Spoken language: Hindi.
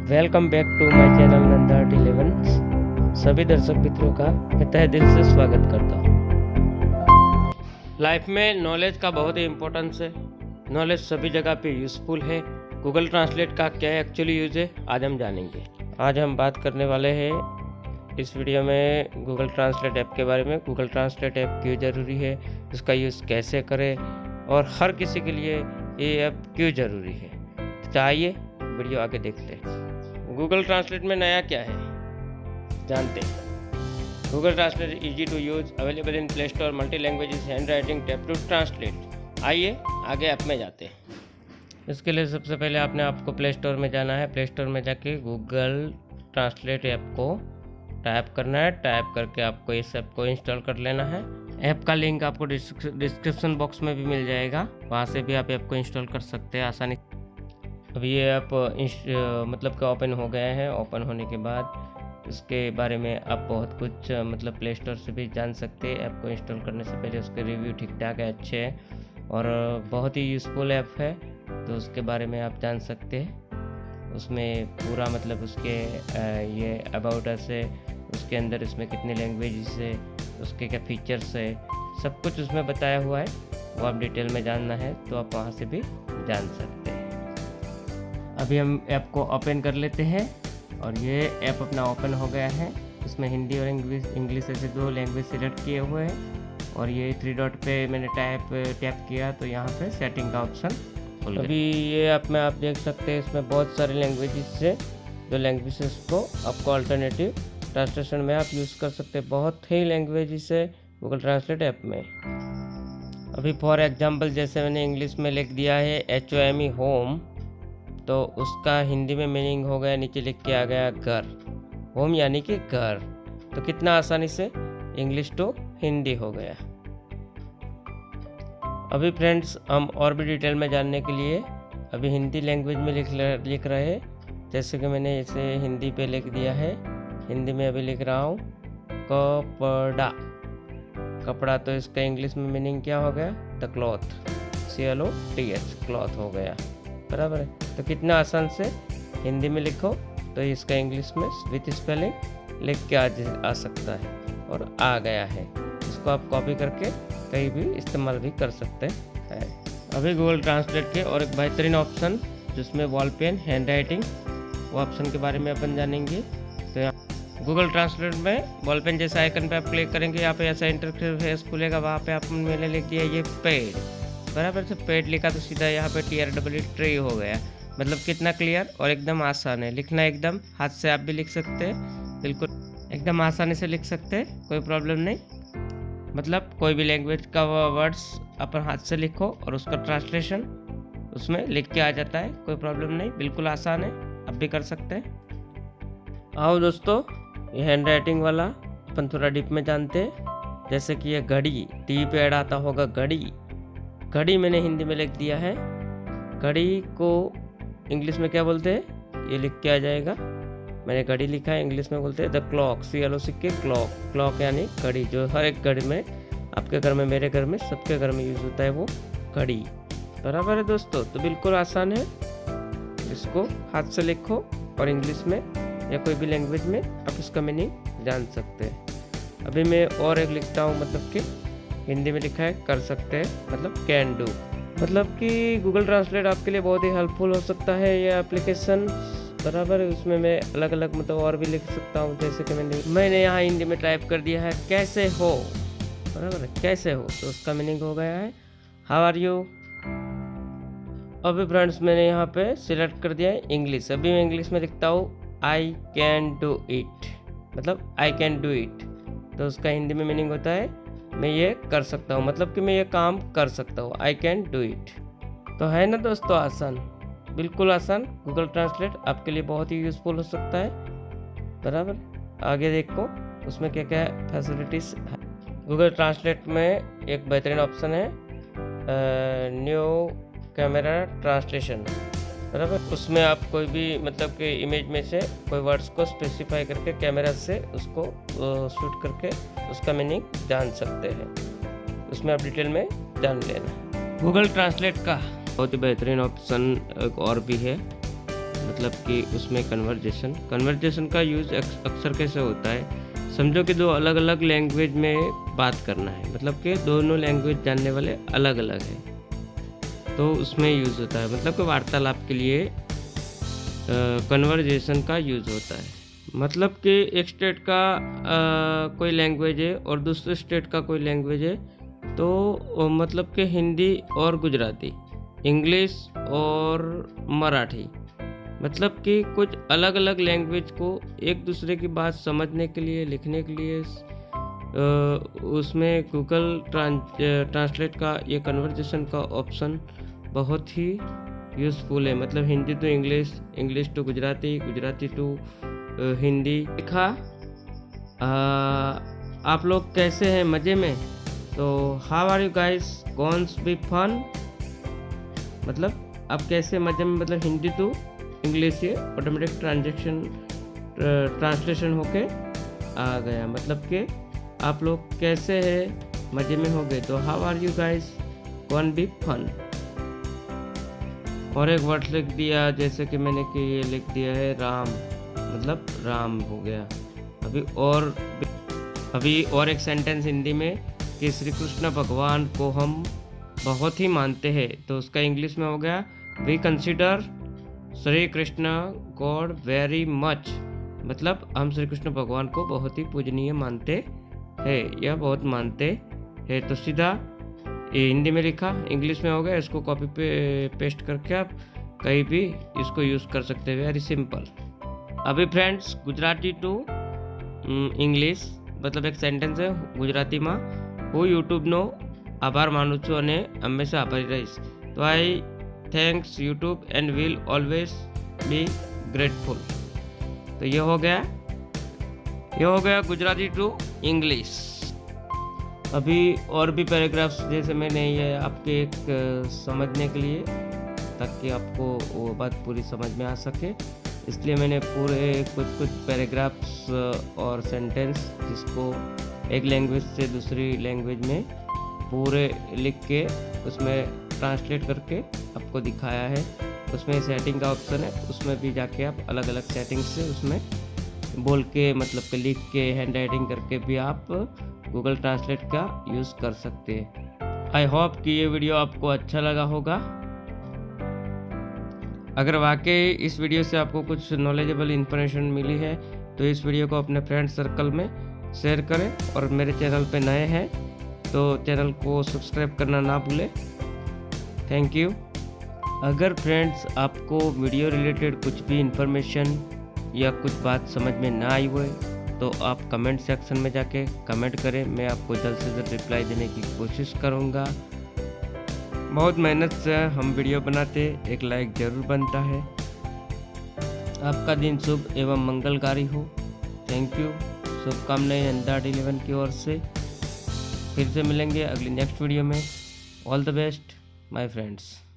Welcome back to my channel Nanda art 11। सभी दर्शक मित्रों का मैं तहे दिल से स्वागत करता हूँ। लाइफ में नॉलेज का बहुत ही इम्पोर्टेंस है। नॉलेज सभी जगह पे यूज़फुल है। गूगल ट्रांसलेट का क्या एक्चुअली यूज़ है आज हम जानेंगे। आज हम बात करने वाले हैं इस वीडियो में गूगल ट्रांसलेट ऐप के बारे में। गूगल ट्रांसलेट ऐप क्यों ज़रूरी है, उसका यूज़ कैसे करें और हर किसी के लिए ये ऐप क्यों ज़रूरी है। तो चाहिए वीडियो आगे देखते हैं। गूगल ट्रांसलेट में नया क्या है जानते हैं। Google translate easy to use, available in play store, multi languages, handwriting, tap to translate. आइए आगे ऐप में जाते हैं। इसके लिए सबसे पहले आपको प्ले स्टोर में जाना है। प्ले स्टोर में जाके गूगल ट्रांसलेट ऐप को टाइप करना है। टाइप करके आपको इस ऐप को इंस्टॉल कर लेना है। ऐप का लिंक आपको डिस्क्रिप्शन बॉक्स में भी मिल जाएगा, वहाँ से भी आप ऐप को इंस्टॉल कर सकते हैं आसानी। अभी ये ऐप मतलब कि ओपन हो गया है। ओपन होने के बाद उसके बारे में आप बहुत कुछ मतलब प्ले स्टोर से भी जान सकते हैं। ऐप को इंस्टॉल करने से पहले उसके रिव्यू ठीक ठाक है, अच्छे हैं और बहुत ही यूज़फुल ऐप है, तो उसके बारे में आप जान सकते हैं। उसमें पूरा मतलब उसके ये अबाउट अस है, उसके अंदर इसमें कितनी लैंग्वेजेस है, उसके क्या फीचर्स है, सब कुछ उसमें बताया हुआ है। वो आप डिटेल में जानना है तो आप वहाँ से भी जान सकते हैं। अभी हम ऐप को ओपन कर लेते हैं और ये ऐप अपना ओपन हो गया है। इसमें हिंदी और इंग्लिश ऐसे दो लैंग्वेज सिलेक्ट किए हुए हैं और ये 3 डॉट पे मैंने टैप किया तो यहाँ पे सेटिंग का ऑप्शन खुल गया। अभी ये ऐप में आप देख सकते हैं इसमें बहुत सारे लैंग्वेजेस से जो लैंग्वेजेस को आपको अल्टरनेटिव ट्रांसलेशन में आप यूज़ कर सकते हैं। बहुत ही लैंग्वेजेस है गूगल ट्रांसलेट ऐप में। अभी फॉर एग्जाम्पल जैसे मैंने इंग्लिश में लिख दिया है HOME होम, तो उसका हिंदी में मीनिंग हो गया, नीचे लिख के आ गया घर। होम यानी कि घर। तो कितना आसानी से इंग्लिश टू हिंदी हो गया। अभी फ्रेंड्स हम और भी डिटेल में जानने के लिए अभी हिंदी लैंग्वेज में लिख रहे हैं। जैसे कि मैंने इसे हिंदी पे लिख दिया है। हिंदी में अभी लिख रहा हूँ कपड़ा। कपड़ा, तो इसका इंग्लिश में मीनिंग क्या हो गया? द क्लॉथ, CLOTH, क्लॉथ हो गया। बराबर है। तो कितना आसान से हिंदी में लिखो तो इसका इंग्लिश में विथ स्पेलिंग लिख के आ सकता है और आ गया है। इसको आप कॉपी करके कहीं भी इस्तेमाल भी कर सकते हैं। अभी गूगल ट्रांसलेट के और एक बेहतरीन ऑप्शन जिसमें वॉल पेन, हैंड राइटिंग, वो ऑप्शन के बारे में अपन जानेंगे। तो यहाँ गूगल ट्रांसलेट में वॉल पेन जैसे आइकन पे आप क्लिक करेंगे, यहाँ पे ऐसा इंटरफेस खुलेगा। वहाँ पे आप मैंने लिख दिया ये पेड, बराबर से पेड लिखा तो सीधा यहाँ पे TREE हो गया। मतलब कितना क्लियर और एकदम आसान है लिखना। एकदम हाथ से आप भी लिख सकते हैं, बिल्कुल एकदम आसानी से लिख सकते हैं, कोई प्रॉब्लम नहीं। मतलब कोई भी लैंग्वेज का वर्ड्स अपन हाथ से लिखो और उसका ट्रांसलेशन उसमें लिख के आ जाता है, कोई प्रॉब्लम नहीं, बिल्कुल आसान है, आप भी कर सकते हैं। आओ दोस्तों, ये हैंड राइटिंग वाला अपन थोड़ा डीप में जानते हैं। जैसे कि ये घड़ी, टीवी पे ऐड आता होगा घड़ी। घड़ी मैंने हिंदी में लिख दिया है। घड़ी को इंग्लिश में क्या बोलते हैं ये लिख के आ जाएगा। मैंने घड़ी लिखा है, इंग्लिश में बोलते हैं the clock, CLOCK, clock. Clock यानी घड़ी, जो हर एक घड़ी में, आपके घर में, मेरे घर में, सबके घर में यूज़ होता है वो घड़ी। बराबर है दोस्तों। तो बिल्कुल आसान है, इसको हाथ से लिखो और इंग्लिश में या कोई भी लैंग्वेज में आप इसका मीनिंग जान सकते हैं। अभी मैं और एक लिखता हूँ, मतलब कि हिंदी में लिखा है कर सकते हैं, मतलब कैन डू। मतलब कि गूगल ट्रांसलेट आपके लिए बहुत ही हेल्पफुल हो सकता है ये एप्लीकेशन। बराबर है। उसमें मैं अलग अलग मतलब और भी लिख सकता हूँ। जैसे कि मैंने यहाँ हिंदी में टाइप कर दिया है कैसे हो, बराबर है, कैसे हो, तो उसका मीनिंग हो गया है हाउ आर यू। अभी फ्रेंड्स मैंने यहाँ पे सिलेक्ट कर दिया है इंग्लिश। अभी मैं इंग्लिश में लिखता हूँ आई कैन डू इट, मतलब आई कैन डू इट, तो उसका हिंदी में मीनिंग होता है मैं ये कर सकता हूँ, मतलब कि मैं ये काम कर सकता हूँ, आई कैन डू इट। तो है ना दोस्तों आसान, बिल्कुल आसान। गूगल ट्रांसलेट आपके लिए बहुत ही यूज़फुल हो सकता है। बराबर। आगे देखो उसमें क्या क्या फैसिलिटीज़ है। गूगल ट्रांसलेट में एक बेहतरीन ऑप्शन है न्यू कैमरा ट्रांसलेशन। बराबर। उसमें आप कोई भी मतलब कि इमेज में से कोई वर्ड्स को स्पेसिफाई करके कैमरा से उसको शूट करके उसका मीनिंग जान सकते हैं। उसमें आप डिटेल में जान लेना। गूगल ट्रांसलेट का बहुत ही बेहतरीन ऑप्शन एक और भी है मतलब कि उसमें कन्वर्जेशन का यूज़ अक्सर कैसे होता है, समझो कि दो अलग अलग लैंग्वेज में बात करना है, मतलब कि दोनों लैंग्वेज जानने वाले अलग अलग हैं, तो उसमें यूज़ होता है। मतलब कि वार्तालाप के लिए कन्वर्जेशन का यूज़ होता है। मतलब कि एक स्टेट का कोई लैंग्वेज है और दूसरे स्टेट का कोई लैंग्वेज है, तो मतलब कि हिंदी और गुजराती, इंग्लिश और मराठी, मतलब कि कुछ अलग अलग लैंग्वेज को एक दूसरे की बात समझने के लिए, लिखने के लिए उसमें गूगल ट्रांसलेट का ये कन्वर्जेशन का ऑप्शन बहुत ही यूज़फुल है। मतलब Hindi to English, English to Gujarati, Gujarati to Hindi. लिखा आप लोग कैसे हैं, मज़े में? तो how are you guys, gonna be fun, मतलब आप कैसे मज़े में, मतलब हिंदी टू इंग्लिश ये ऑटोमेटिक ट्रांसलेशन होके आ गया। मतलब कि आप लोग कैसे हैं, मज़े में हो गए। तो how are you guys, gonna be fun. और एक वर्ड लिख दिया, जैसे कि मैंने कि ये लिख दिया है राम, मतलब राम हो गया। अभी और एक सेंटेंस हिंदी में कि श्री कृष्ण भगवान को हम बहुत ही मानते हैं, तो उसका इंग्लिश में हो गया we consider Shri Krishna god very much, मतलब हम श्री कृष्ण भगवान को बहुत ही पूजनीय मानते हैं या बहुत मानते हैं। तो सीधा ये हिंदी में लिखा, इंग्लिश में हो गया, इसको कॉपी पे पेस्ट करके आप कहीं भी इसको यूज़ कर सकते हैं, वेरी सिंपल। अभी फ्रेंड्स गुजराती टू इंग्लिश, मतलब एक सेंटेंस है गुजराती में, હું યુટ્યુબનો આભાર માનું છું અને હંમેશા આભારી રહીશ। તો I thanks YouTube and will always be grateful. तो ये हो गया गुजराती टू इंग्लिश। अभी और भी पैराग्राफ्स जैसे मैंने ये आपके एक समझने के लिए, ताकि आपको वो बात पूरी समझ में आ सके, इसलिए मैंने पूरे कुछ पैराग्राफ्स और सेंटेंस जिसको एक लैंग्वेज से दूसरी लैंग्वेज में पूरे लिख के उसमें ट्रांसलेट करके आपको दिखाया है। उसमें सेटिंग का ऑप्शन है, उसमें भी जाके आप अलग अलग सेटिंग से उसमें बोल के, मतलब कि लिख के, हैंड राइटिंग करके भी आप गूगल ट्रांसलेट का यूज़ कर सकते हैं। आई होप कि ये वीडियो आपको अच्छा लगा होगा। अगर वाकई इस वीडियो से आपको कुछ नॉलेजेबल इन्फॉर्मेशन मिली है तो इस वीडियो को अपने फ्रेंड सर्कल में शेयर करें, और मेरे चैनल पे नए हैं तो चैनल को सब्सक्राइब करना ना भूलें। Thank you. अगर फ्रेंड्स आपको वीडियो रिलेटेड कुछ भी इन्फॉर्मेशन या कुछ बात समझ में ना आई हो तो आप कमेंट सेक्शन में जाके कमेंट करें, मैं आपको जल्द से जल्द रिप्लाई देने की कोशिश करूँगा। बहुत मेहनत से हम वीडियो बनाते, एक लाइक ज़रूर बनता है। आपका दिन शुभ एवं मंगलकारी हो। Thank you. शुभकामनाएं अंदाज11 की ओर से। फिर से मिलेंगे अगली नेक्स्ट वीडियो में। All the best my friends.